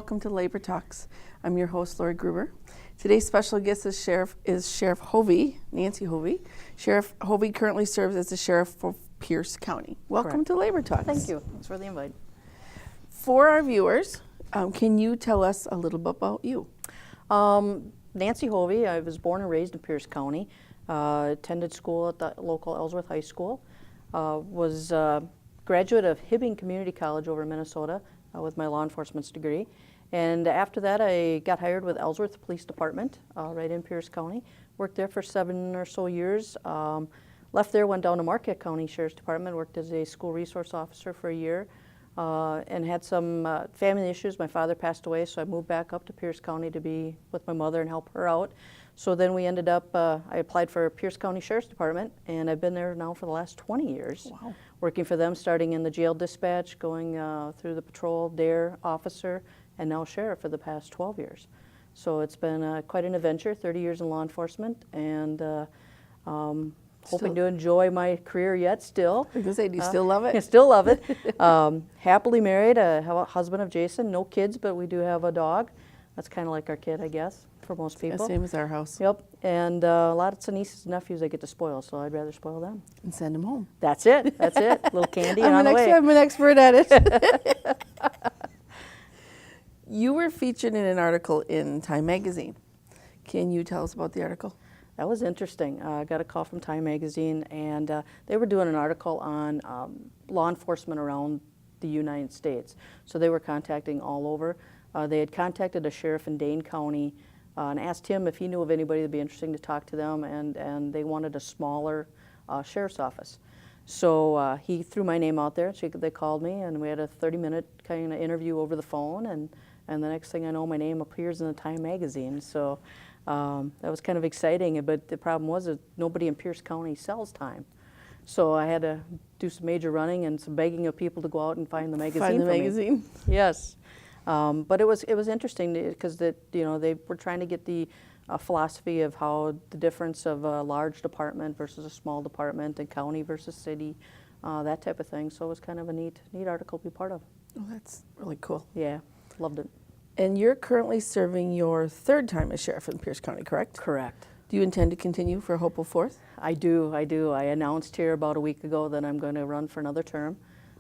welcome to Labor Talks. I'm your host, Laurie Gruber. Today's special guest is Sheriff Hove, Nancy Hove. Sheriff Hove currently serves as the Sheriff for Pierce County. Welcome Correct. to Labor Talks. Thank you. Thanks for the invite. For our viewers, can you tell us a little bit about you? Nancy Hove, I was born and raised in Pierce County, attended school at the local Ellsworth High School, was a graduate of Hibbing Community College over in Minnesota with my law enforcement degree. And after that, I got hired with Ellsworth Police Department right in Pierce County. Worked there for 7 or so years. Left there, went down to Marquette County Sheriff's Department, worked as a school resource officer for a year, and had some family issues. My father passed away, so I moved back up to Pierce County to be with my mother and help her out. So then we ended up, I applied for Pierce County Sheriff's Department, and I've been there now for the last 20 years. Wow. Working for them, starting in the jail dispatch, going through the patrol, dare officer, and now sheriff for the past 12 years. So it's been quite an adventure, 30 years in law enforcement, and hoping to enjoy my career yet still. I was going to say, do you still love it? I still love it. Happily married, have a husband of Jason, no kids, but we do have a dog. That's kind of like our kid, I guess, for most people. Yeah, same as our house. Yep, and a lot of nieces and nephews I get to spoil, so I'd rather spoil them. And send them home. That's it, that's it. A little candy and on the way. I'm an expert at it. You were featured in an article in Time Magazine. Can you tell us about the article? That was interesting. I got a call from Time Magazine, and they were doing an article on law enforcement around the United States. So they were contacting all over. They had contacted a sheriff in Dane County and asked him if he knew of anybody that would be interesting to talk to them, and they wanted a smaller sheriff's office. So he threw my name out there. They called me, and we had a 30-minute kind of interview over the phone, and the next thing I know, my name appears in the Time Magazine. So that was kind of exciting, but the problem was that nobody in Pierce County sells Time. So I had to do some major running and some begging of people to go out and find the magazine. Find the for magazine? Me. Yes. But it was interesting because they were trying to get the philosophy of how the difference of a large department versus a small department and county versus city, that type of thing. So it was kind of a neat article to be part of. Oh, that's really cool. Yeah, loved it. And you're currently serving your third time as sheriff in Pierce County, correct? Correct. Do you intend to continue for a hopeful fourth? I do. I announced here about a week ago that I'm going to run for another term.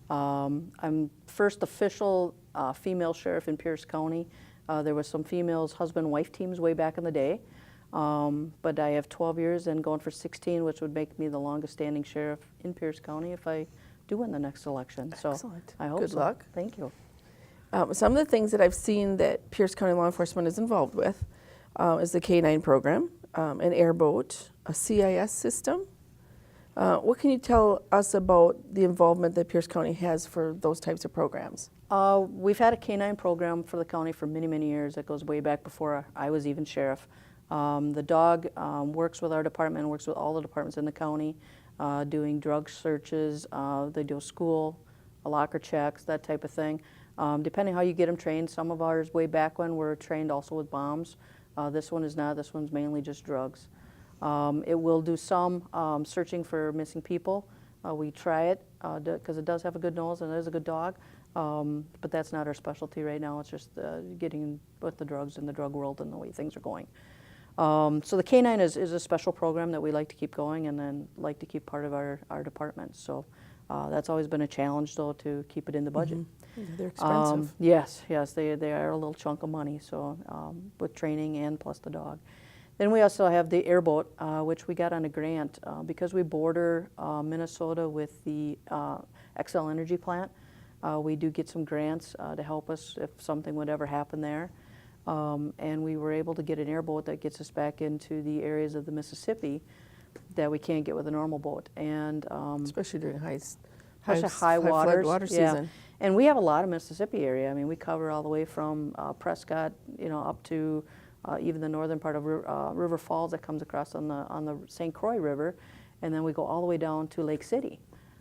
I'm first official female sheriff in Pierce County. There was some females husband-wife teams way back in the day, but I have 12 years and going for 16, which would make me the longest-standing sheriff in Pierce County if I do win the next election. Excellent. So I hope Good so. luck. Thank you. Some of the things that I've seen that Pierce County law enforcement is involved with is the K-9 program, an airboat, a CIS system. What can you tell us about the involvement that Pierce County has for those types of programs? We've had a K-9 program for the county for many, many years. That goes way back before I was even sheriff. The dog works with our department, works with all the departments in the county, doing drug searches. They do school, locker checks, that type of thing. Depending how you get them trained, some of ours way back when were trained also with bombs. This one is not. This one's mainly just drugs. It will do some searching for missing people. We try it because it does have a good nose and it is a good dog, but that's not our specialty right now. It's just getting with the drugs in the drug world and the way things are going. So the K-9 is a special program that we like to keep going and then like to keep part of our department. So that's always been a challenge, though, to keep it in the budget. Yeah, they're expensive. Yes, they are a little chunk of money, so with training and plus the dog. Then we also have the airboat, which we got on a grant because we border Minnesota with the Xcel Energy plant. We do get some grants to help us if something would ever happen there. And we were able to get an airboat that gets us back into the areas of the Mississippi that we can't get with a normal boat. And especially during high waters. Water season. And we have a lot of Mississippi area. I mean, we cover all the way from Prescott, up to even the northern part of River Falls that comes across on the St. Croix River, and then we go all the way down to Lake City.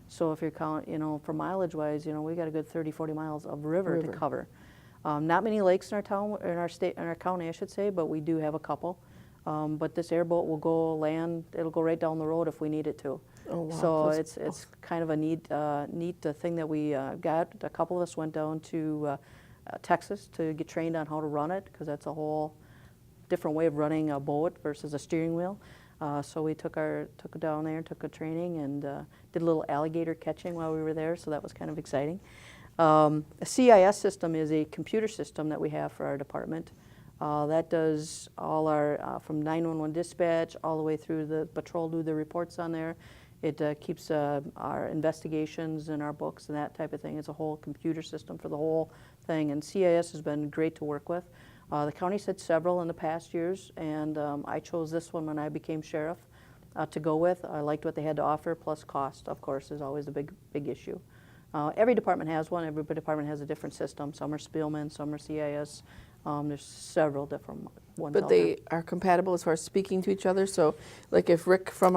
So if you're for mileage-wise, we got a good 30, 40 miles of river to cover. Not many lakes in our town, in our state, in our county, I should say, but we do have a couple. But this airboat will go land. It'll go right down the road if we need it to. Oh, wow. So it's kind of a neat thing that we got. A couple of us went down to Texas to get trained on how to run it, because that's a whole different way of running a boat versus a steering wheel. So we took it down there, took a training, and did a little alligator catching while we were there, so that was kind of exciting. A CIS system is a computer system that we have for our department. That does all our, from 911 dispatch all the way through the patrol, do the reports on there. It keeps our investigations and our books and that type of thing. It's a whole computer system for the whole thing, and CIS has been great to work with. The county's had several in the past years, and I chose this one when I became sheriff to go with. I liked what they had to offer, plus cost, of course, is always a big issue. Every department has one. Every department has a different system. Some are Spielman, some are CIS. There's several different ones But out they are compatible as far as speaking to each other. So, like if Rick from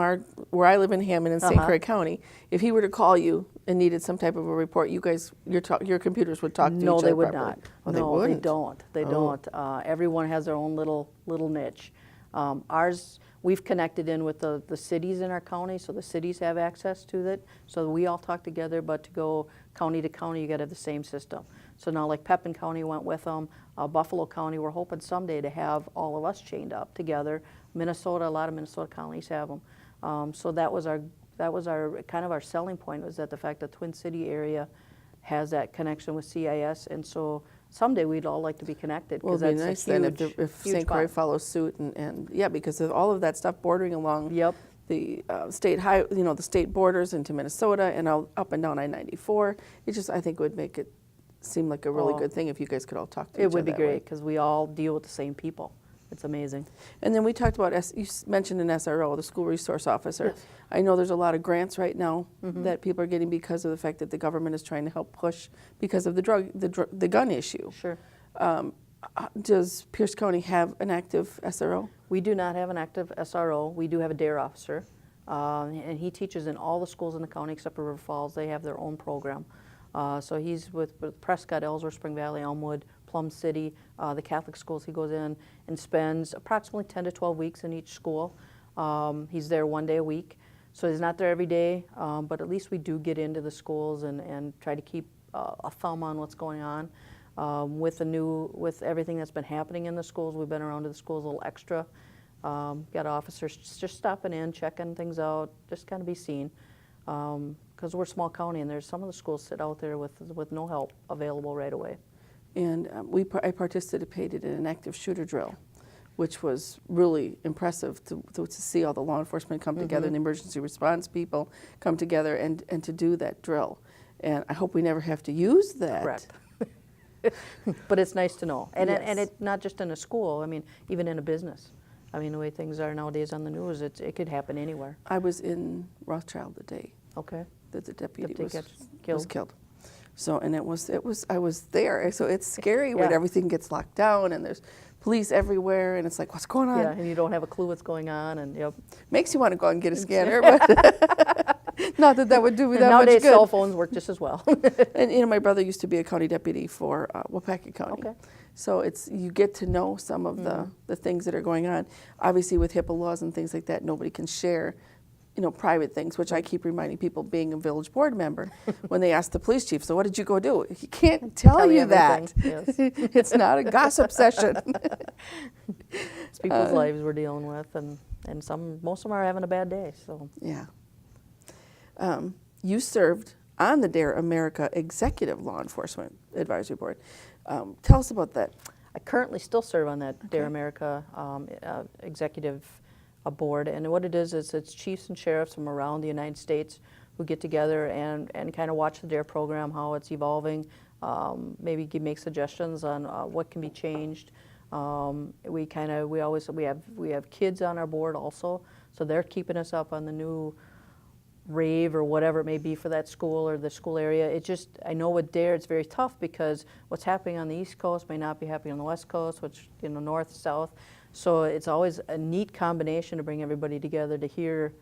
where I live in Hammond in St. Croix County, if he were to call you and needed some type of a report, you guys, your computers would talk to each other. No, they would properly. not. Oh, No, they they don't. They don't. Everyone has their own little niche. Ours, we've connected in with the cities in our county, so the cities have access to it. So we all talk together, but to go county to county, you got to have the same system. So now, like Pepin County went with them. Buffalo County, we're hoping someday to have all of us chained up together. Minnesota, a lot of Minnesota counties have them. So that was our kind of our selling point, was that the fact that Twin City area has that connection with CIS, and so someday we'd all like to be connected. Well, it'd be nice then if St. Croix bond. follows suit, and yeah, because of all of that stuff bordering along Yep. the state the state borders into Minnesota and up and down I-94. It just, I think, would make it seem like a really good thing if you guys could all talk to each other. It would be that way. great, because we all deal with the same people. It's amazing. And then we talked about, you mentioned an SRO, the school resource officer. Yes. I know there's a lot of grants right now that people are getting because of the fact that the government is trying to help push because of the gun issue. Sure. Does Pierce County have an active SRO? We do not have an active SRO. We do have a DARE officer, and he teaches in all the schools in the county except for River Falls. They have their own program. So he's with Prescott, Ellsworth, Spring Valley, Elmwood, Plum City, the Catholic schools. He goes in and spends approximately 10 to 12 weeks in each school. He's there 1 day a week. So he's not there every day, but at least we do get into the schools and try to keep a thumb on what's going on. With everything that's been happening in the schools, we've been around to the schools a little extra. Got officers just stopping in, checking things out, just kind of be seen. Because we're a small county, and there's some of the schools sit out there with no help available right away. And I participated in an active shooter drill, which was really impressive to see all the law enforcement come together and the emergency response people come together and to do that drill. And I hope we never have to use that. Correct. But it's nice to know. And Yes. it not just in a school, I mean, even in a business. I mean, the way things are nowadays on the news, it could happen anywhere. I was in Rothschild the day Okay. that the deputy Deputy was gets killed. So, and it was I was there. So it's scary when Yeah. everything gets locked down and there's police everywhere, and it's like, what's going on? Yeah, and you don't have a clue what's going on, and yep. Makes you want to go out and get a scanner, but not that would do me And that much nowadays, good. cell phones work just as well. And my brother used to be a county deputy for Waupaca County. Okay. So you get to know some of the things that are going on. Obviously, with HIPAA laws and things like that, nobody can share, private things, which I keep reminding people being a village board member when they ask the police chief, so what did you go do? He can't tell you that. everything, yes. It's not a gossip session. It's people's lives we're dealing with, and most of them are having a bad day. So Yeah. You served on the DARE America Executive Law Enforcement Advisory Board. Tell us about that. I currently still serve on that DARE America executive board, and what it is it's chiefs and sheriffs from around the United States who get together and kind of watch the DARE program, how it's evolving, maybe make suggestions on what can be changed. We have kids on our board also, so they're keeping us up on the new rave or whatever it may be for that school or the school area. I know with DARE it's very tough because what's happening on the East Coast may not be happening on the West Coast, which, north, south. So it's always a neat combination to bring everybody together to hear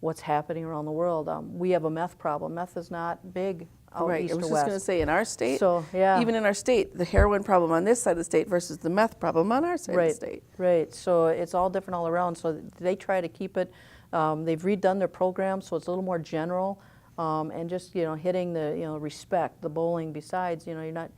what's happening around the world. We have a meth problem. Meth is not big out Right. east I was or just west. going to say, in our state, So, yeah. even in our state, the heroin problem on this side of the state versus the meth problem on our side of the state. Right. So it's all different all around. So they try to keep it. They've redone their program, so it's a little more general. and just, hitting the, respect, the bowling. Besides, you're not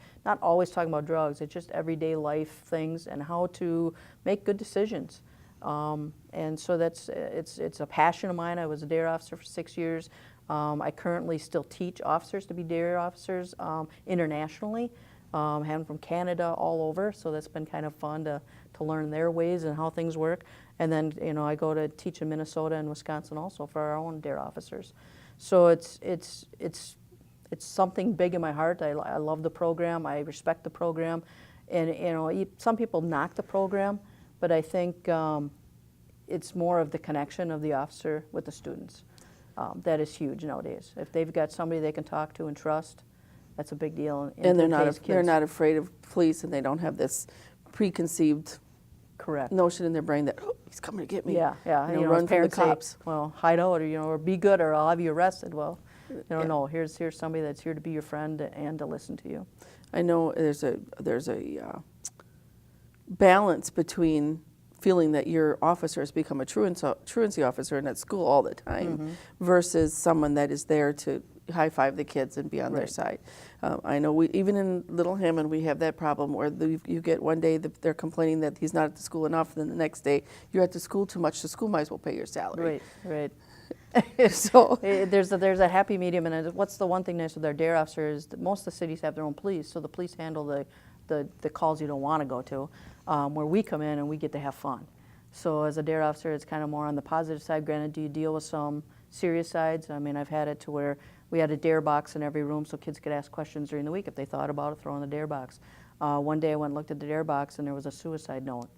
always talking about drugs. It's just everyday life things and how to make good decisions. And so it's a passion of mine. I was a DARE officer for 6 years. I currently still teach officers to be DARE officers internationally, have them from Canada all over. So that's been kind of fun to learn their ways and how things work. And then, I go to teach in Minnesota and Wisconsin also for our own DARE officers. So it's something big in my heart. I love the program. I respect the program. And, some people knock the program, but I think it's more of the connection of the officer with the students. That is huge nowadays. If they've got somebody they can talk to and trust, that's a big deal. And they're not afraid of police, and they don't have this preconceived correct notion in their brain that, oh, he's coming to get me. Yeah. Run from the cops. Say, well, hide out, or be good, or I'll have you arrested. Well, no. Here's somebody that's here to be your friend and to listen to you. I know there's a balance between feeling that your officer has become a truancy officer and at school all the time versus someone that is there to high five the kids and be on their side. I know even in Little Hammond we have that problem where you get one day they're complaining that he's not at the school enough, and then the next day you're at the school too much, the school might as well pay your salary. Right. So there's a happy medium, and what's the one thing nice with our DARE officers is that most of the cities have their own police, so the police handle the calls you don't want to go to, where we come in and we get to have fun. So as a DARE officer, it's kind of more on the positive side. Granted, do you deal with some serious sides? I mean, I've had it to where we had a DARE box in every room so kids could ask questions during the week if they thought about it, throw in the DARE box. One day I went and looked at the DARE box and there was a suicide note.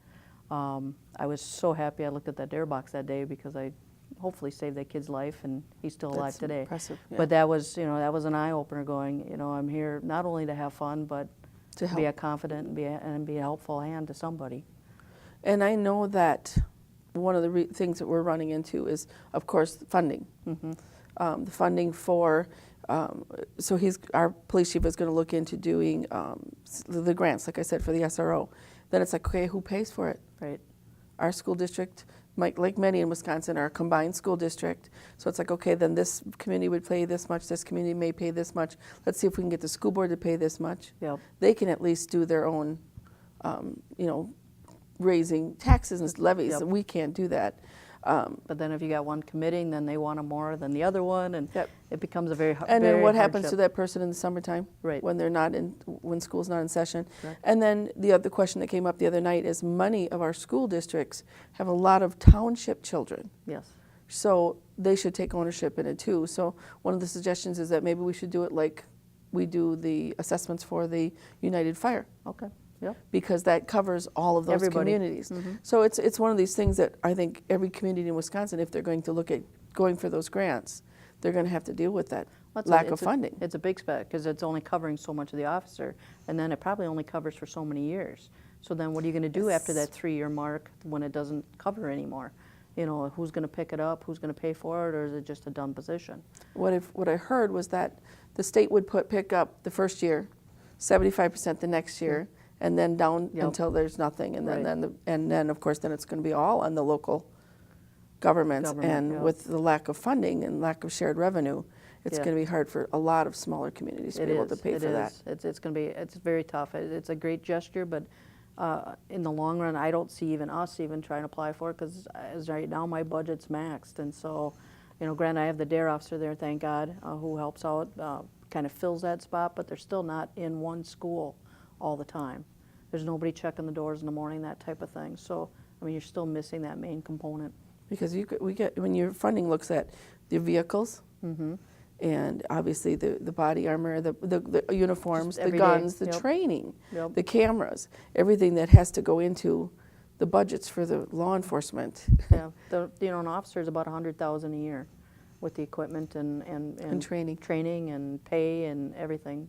I was so happy I looked at that DARE box that day because I hopefully saved that kid's life, and he's still alive today. Impressive, yeah. But that was an eye-opener going, I'm here not only to have fun, but to be a confident and be a helpful hand to somebody. And I know that one of the things that we're running into is, of course, funding. The funding for, so our police chief is going to look into doing the grants, like I said, for the SRO. Then it's like, okay, who pays for it? Right. Our school district, like many in Wisconsin, are a combined school district. So it's like, okay, then this community would pay this much, this community may pay this much. Let's see if we can get the school board to pay this much. Yep. They can at least do their own, raising taxes and levies. Yep. And we can't do that. But then if you got one committing, then they want more than the other one, and it becomes a very And then what happens hardship. to that person in the summertime? Right. When when school's not in session. Correct. And then the other question that came up the other night is many of our school districts have a lot of township children. Yes. So they should take ownership in it too. So one of the suggestions is that maybe we should do it like we do the assessments for the United Fire. Okay. Yep. Because that covers all of those Everybody. communities. So it's one of these things that I think every community in Wisconsin, if they're going to look at going for those grants, they're going to have to deal with that lack of funding. It's a big spec because it's only covering so much of the officer, and then it probably only covers for so many years. So then what are you going to do after that 3-year mark when it doesn't cover anymore? Who's going to pick it up? Who's going to pay for it? Or is it just a done position? What I heard was that the state would pick up the first year, 75% the next year, and then down until there's nothing, and then of course then it's going to be all on the local governments. And with the lack of funding and lack of shared revenue, it's going to be hard for a lot of smaller communities to be able to pay for that. It's very tough. It's a great gesture, but in the long run, I don't see us even trying to apply for it because as right now my budget's maxed, and so granted I have the DARE officer there, thank God, who helps out, kind of fills that spot, but they're still not in one school all the time. There's nobody checking the doors in the morning, that type of thing. So, you're still missing that main component. Because when your funding looks at the vehicles, and obviously the body armor, the uniforms, the guns, the training, the cameras, everything that has to go into the budgets for the law enforcement. Yeah, an officer is about $100,000 a year with the equipment and training and pay and everything,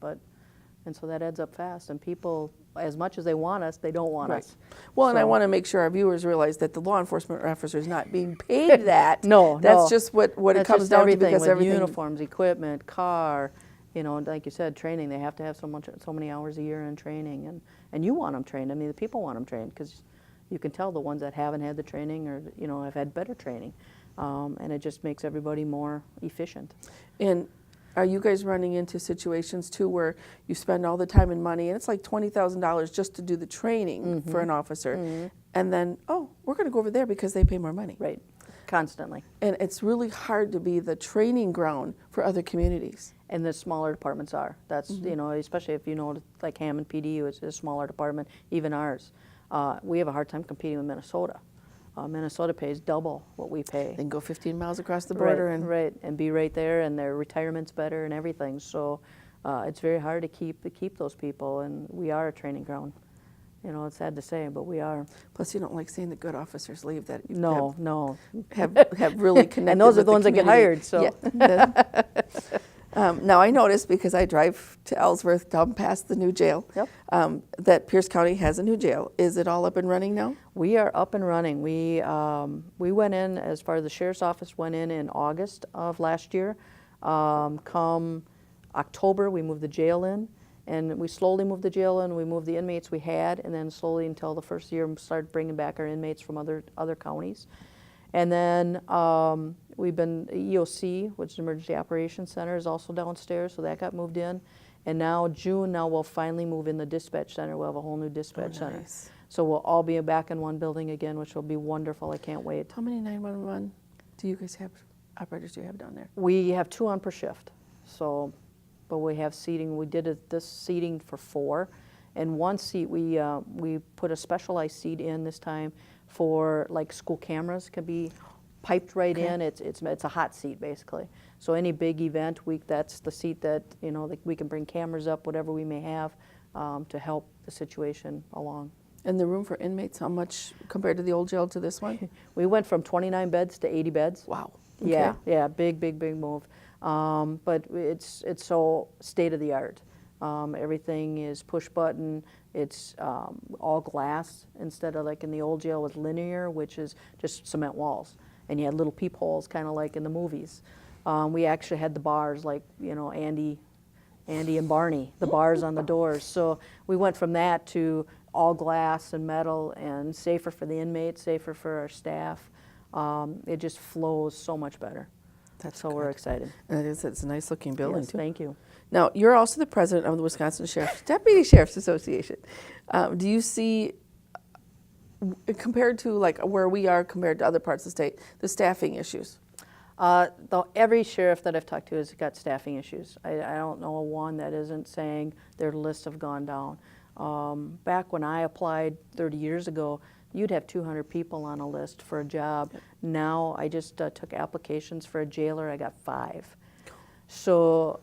and so that adds up fast. And people, as much as they want us, they don't want us. Well, and I want to make sure our viewers realize that the law enforcement officer is not being paid that. No, that's just what it comes down to, because everything, uniforms, equipment, car, like you said, training. They have to have so many hours a year in training, and you want them trained. The people want them trained because you can tell the ones that haven't had the training or have had better training, and it just makes everybody more efficient. And Are you guys running into situations too where you spend all the time and money and it's like $20,000 just to do the training for an officer, and then, oh, we're going to go over there because they pay more money? Right, constantly. And it's really hard to be the training ground for other communities. And the smaller departments are. That's, you know, especially if you know, like Hammond PD is a smaller department, even ours. We have a hard time competing with Minnesota. Minnesota pays double what we pay. They can go 15 miles across the border and be right there, and their retirement's better and everything. So it's very hard to keep those people, and we are a training ground. You know, it's sad to say, but we are. Plus, you don't like seeing the good officers leave that No. have really connected. And those are with the ones that get community. hired. So. Yeah. Now I noticed, because I drive to Ellsworth down past the new jail, that Pierce County has a new jail. Is it all up and running now? We are up and running. We went in, as far as the sheriff's office, went in August of last year. Come October, we moved the jail in, and we slowly moved the jail in. We moved the inmates we had, and then slowly until the first year, started bringing back our inmates from other counties. And then we've been, EOC, which is Emergency Operations Center, is also downstairs, so that got moved in. And now June, we'll finally move in the dispatch center. We'll have a whole new dispatch center. So we'll all be back in one building again, which will be wonderful. I can't wait. How many 911 do you guys have, operators do you have down there? We have 2 on per shift. So, but we have seating. We did this seating for 4. And one seat, we put a specialized seat in this time for, like, school cameras can be piped right in. It's a hot seat, basically. So any big event, that's the seat that, you know, we can bring cameras up, whatever we may have, to help the situation along. And the room for inmates, how much compared to the old jail to this one? We went from 29 beds to 80 beds. Wow. Okay. Yeah, big move. But it's so state of the art. Everything is push button. It's all glass instead of, like in the old jail, with linear, which is just cement walls, and you had little peepholes, kind of like in the movies. We actually had the bars, like, you know, Andy and Barney, the bars on the doors. So we went from that to all glass and metal, and safer for the inmates, safer for our staff. It just flows so much better. So we're excited. And it's a nice looking building, Yes, too. thank you. Now, you're also the president of the Wisconsin Deputy Sheriff's Association. Do you see, compared to like where we are compared to other parts of the state, the staffing issues? Every sheriff that I've talked to has got staffing issues. I don't know one that isn't saying their lists have gone down. Back when I applied 30 years ago, you'd have 200 people on a list for a job. Now I just took applications for a jailer. I got 5. So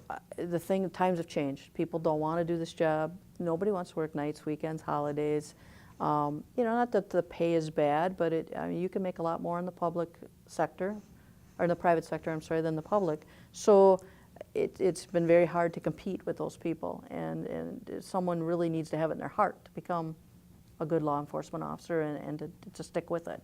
times have changed. People don't want to do this job. Nobody wants to work nights, weekends, holidays. You know, not that the pay is bad, but I mean, you can make a lot more in the public sector, or in the private sector, I'm sorry, than the public. So it's been very hard to compete with those people, and someone really needs to have it in their heart to become a good law enforcement officer and to stick with it.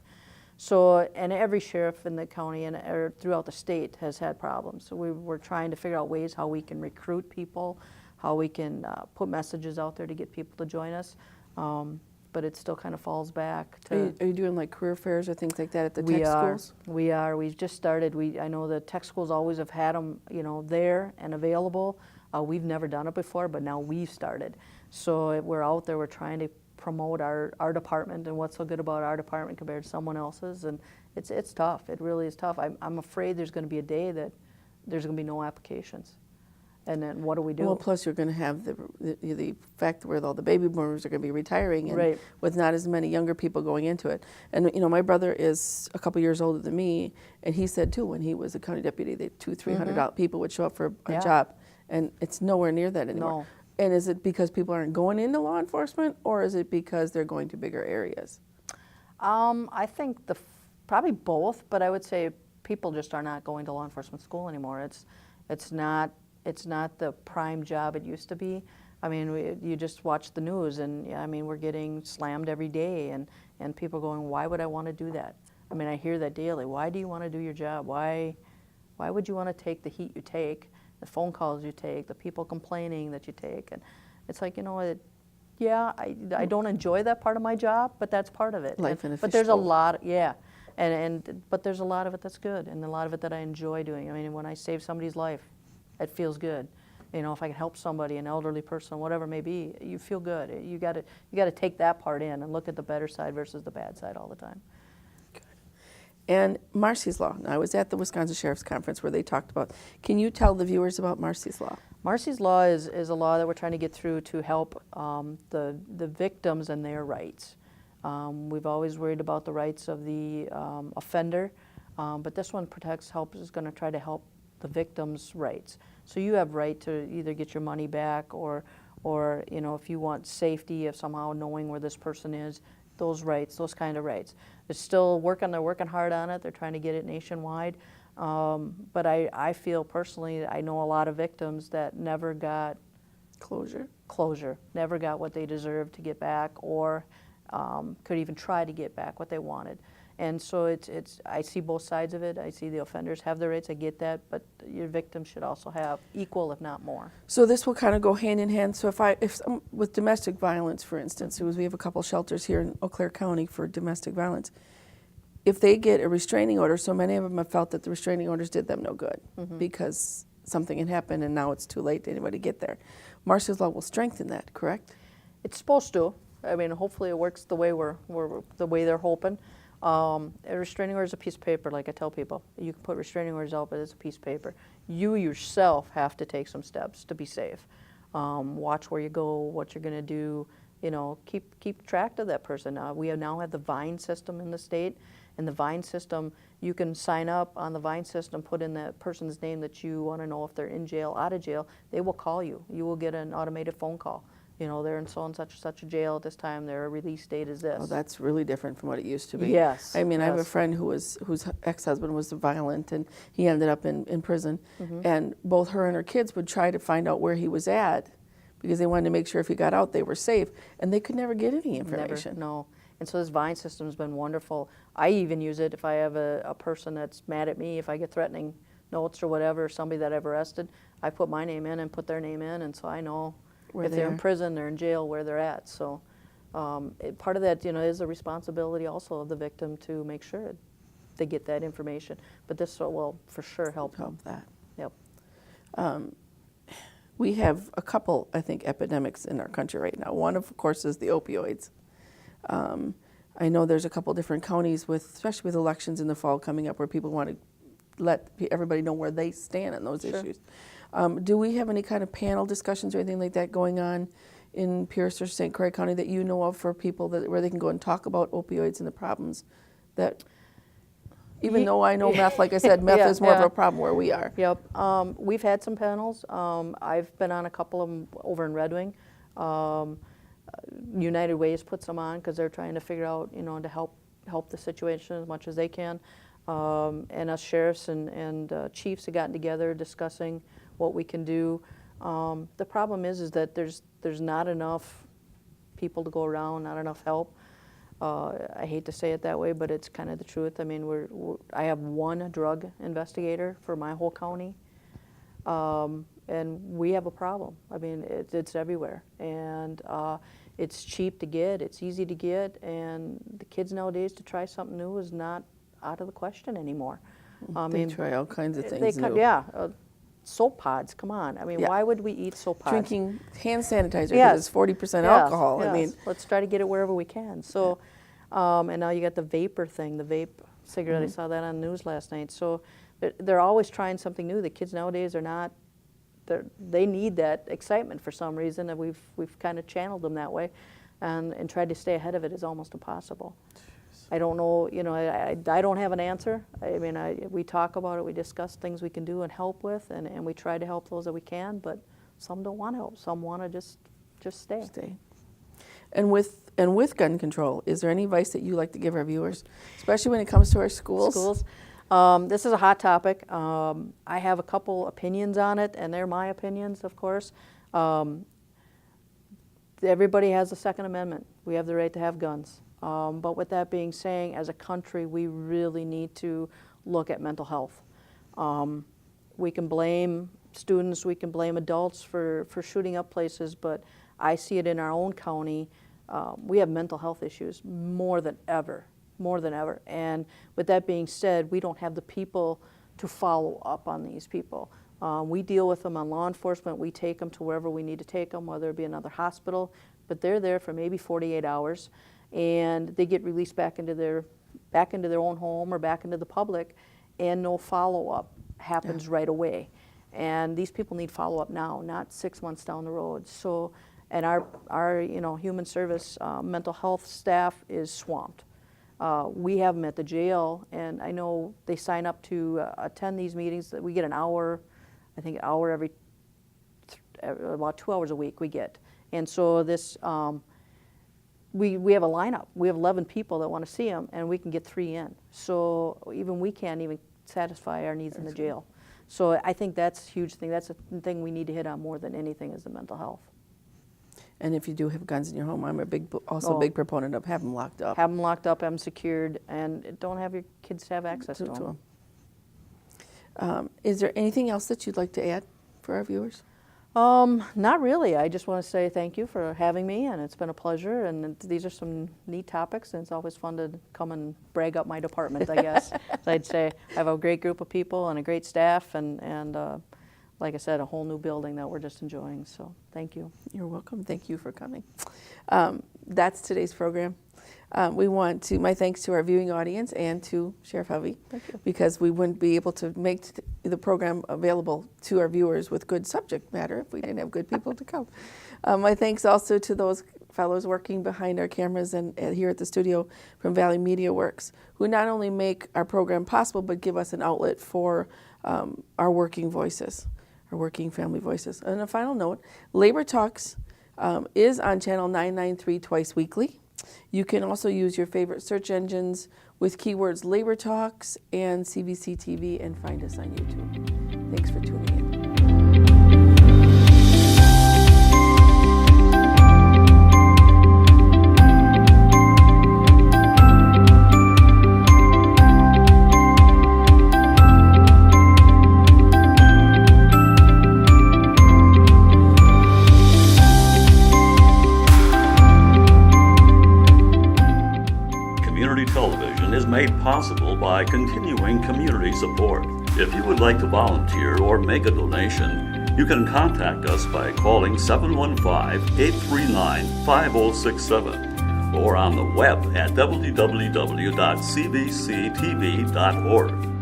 So, and every sheriff in the county or throughout the state has had problems. So we're trying to figure out ways how we can recruit people, how we can put messages out there to get people to join us. But it still kind of falls back to... Are you doing like career fairs or things like that at the tech schools? We are. We've just started. I know the tech schools always have had them, you know, there and available. We've never done it before, but now we've started. So we're out there. We're trying to promote our department and what's so good about our department compared to someone else's, and it's tough. It really is tough. I'm afraid there's going to be a day that there's going to be no applications, and then what do we do? Well, plus you're going to have the fact where all the baby boomers are going to be retiring, and with not as many younger people going into it. And you know, my brother is a couple years older than me, and he said too, when he was a county deputy, that 200-300 people would show up for a job, and it's nowhere near that anymore. No. And is it because people aren't going into law enforcement, or is it because they're going to bigger areas? I think probably both, but I would say people just are not going to law enforcement school anymore. It's not the prime job it used to be. I mean, you just watch the news, and I mean, we're getting slammed every day, and people going, why would I want to do that? I mean, I hear that daily. Why do you want to do your job? Why would you want to take the heat you take? The phone calls you take, the people complaining that you take, and it's like, you know, I don't enjoy that part of my job, but that's part of it. But there's a lot, but there's a lot of it that's good, and a lot of it that I enjoy doing. I mean, when I save somebody's life, It feels good. You know, if I can help somebody, an elderly person, whatever it may be, you feel good. You got to take that part in and look at the better side versus the bad side all the time. And Marcy's Law. Now, I was at the Wisconsin Sheriff's Conference where they talked about. Can you tell the viewers about Marcy's Law? Marcy's Law is a law that we're trying to get through to help the victims and their rights. We've always worried about the rights of the offender, but this one is going to try to help the victim's rights. So you have right to either get your money back or you know, if you want safety of somehow knowing where this person is, those rights, those kind of rights. They're still working hard on it. They're trying to get it nationwide. But I feel personally, I know a lot of victims that never got closure, never got what they deserved to get back, or could even try to get back what they wanted. And so I see both sides of it. I see the offenders have their rights, I get that, but your victims should also have equal, if not more. So this will kind of go hand in hand. So with domestic violence, for instance, we have a couple shelters here in Eau Claire County for domestic violence. If they get a restraining order, so many of them have felt that the restraining orders did them no good because something had happened and now it's too late to anybody get there. Marcy's Law will strengthen that, correct? It's supposed to. I mean, hopefully it works the way the way they're hoping. A restraining order is a piece of paper, like I tell people. You can put restraining orders out, but it's a piece of paper. You yourself have to take some steps to be safe. Watch where you go, what you're going to do. You know, keep track of that person. We now have the VINE system in the state, and the VINE system, you can sign up on the VINE system, put in that person's name that you want to know if they're in jail, out of jail. They will call you. You will get an automated phone call. You know, they're in so and such a jail at this time, their release date is this. Oh, that's really different from what it used to be. Yes. I mean, yes. I have a friend whose ex-husband was violent, and he ended up in prison. And both her and her kids would try to find out where he was at because they wanted to make sure if he got out, they were safe. And they could never get any information. Never, no. And so this VINE system has been wonderful. I even use it if I have a person that's mad at me, if I get threatening notes or whatever, somebody that I've arrested, I put my name in and put their name in, and so I know if they're in prison, they're in jail, where they're at. So part of that, you know, is a responsibility also of the victim to make sure they get that information. But this will for sure help that. Yep. We have a couple, I think, epidemics in our country right now. One, of course, is the opioids. I know there's a couple different counties, especially with elections in the fall coming up, where people want to let everybody know where they stand on those issues. Do we have any kind of panel discussions or anything like that going on in Pierce or St. Croix County that you know of for people where they can go and talk about opioids and the problems that, even though I know meth, like I said, meth is more of a problem where we are. Yep. We've had some panels. I've been on a couple of them over in Red Wing. United Way's put some on because they're trying to figure out, you know, to help the situation as much as they can. And us sheriffs and chiefs have gotten together discussing what we can do. The problem is that there's not enough people to go around, not enough help. I hate to say it that way, but it's kind of the truth. I mean, I have one drug investigator for my whole county, and we have a problem. I mean, it's everywhere, and it's cheap to get, it's easy to get, and the kids nowadays, to try something new is not out of the question anymore. They try all kinds of things new. Yeah. Soap pods, come on. I mean, why would we eat soap pods? Drinking hand sanitizer because it's 40% alcohol. Yes. I mean, let's try to get it wherever we can. So, and now you got the vapor thing, the vape cigarette. I saw that on the news last night. So they're always trying something new. The kids nowadays are not. They need that excitement for some reason, and we've kind of channeled them that way, and tried to stay ahead of it is almost impossible. I don't know, you know, I don't have an answer. I mean, we talk about it, we discuss things we can do and help with, and we try to help those that we can, but some don't want to help. Some want to just stay. And with gun control, is there any advice that you like to give our viewers, especially when it comes to our schools? This is a hot topic. I have a couple opinions on it, and they're my opinions, of course. Everybody has the Second Amendment. We have the right to have guns. But with that being said, as a country, we really need to look at mental health. We can blame students, we can blame adults for shooting up places, but I see it in our own county. We have mental health issues more than ever. And with that being said, we don't have the people to follow up on these people. We deal with them on law enforcement. We take them to wherever we need to take them, whether it be another hospital, but they're there for maybe 48 hours, and they get released back into their own home or back into the public, and no follow-up happens right away. And these people need follow-up now, not 6 months down the road. So, and our human service mental health staff is swamped. We have them at the jail, and I know they sign up to attend these meetings. We get an hour, I think an hour every about 2 hours a week we get. And so this, we have a lineup. We have 11 people that want to see them, and we can get 3 in. So even we can't even satisfy our needs in the jail. So I think that's a huge thing. That's a thing we need to hit on more than anything is the mental health. And if you do have guns in your home, I'm a big proponent of have them locked up. Have them locked up, have them secured, and don't have your kids have access to them. Is there anything else that you'd like to add for our viewers? Not really. I just want to say thank you for having me, and it's been a pleasure. And these are some neat topics, and it's always fun to come and brag up my department, I guess. So I'd say I have a great group of people and a great staff, and like I said, a whole new building that we're just enjoying. So thank you. You're welcome. Thank you for coming. That's today's program. We want to, my thanks to our viewing audience and to Sheriff Hove, because we wouldn't be able to make the program available to our viewers with good subject matter if we didn't have good people to come. My thanks also to those fellows working behind our cameras and here at the studio from Valley Media Works, who not only make our program possible, but give us an outlet for our working voices, our working family voices. And a final note, Labor Talks is on channel 993 twice weekly. You can also use your favorite search engines with keywords Labor Talks and CBC TV and find us on YouTube. Thanks for tuning in. Television is made possible by continuing community support. If you would like to volunteer or make a donation, you can contact us by calling 715-839-5067 or on the web at www.cbctv.org.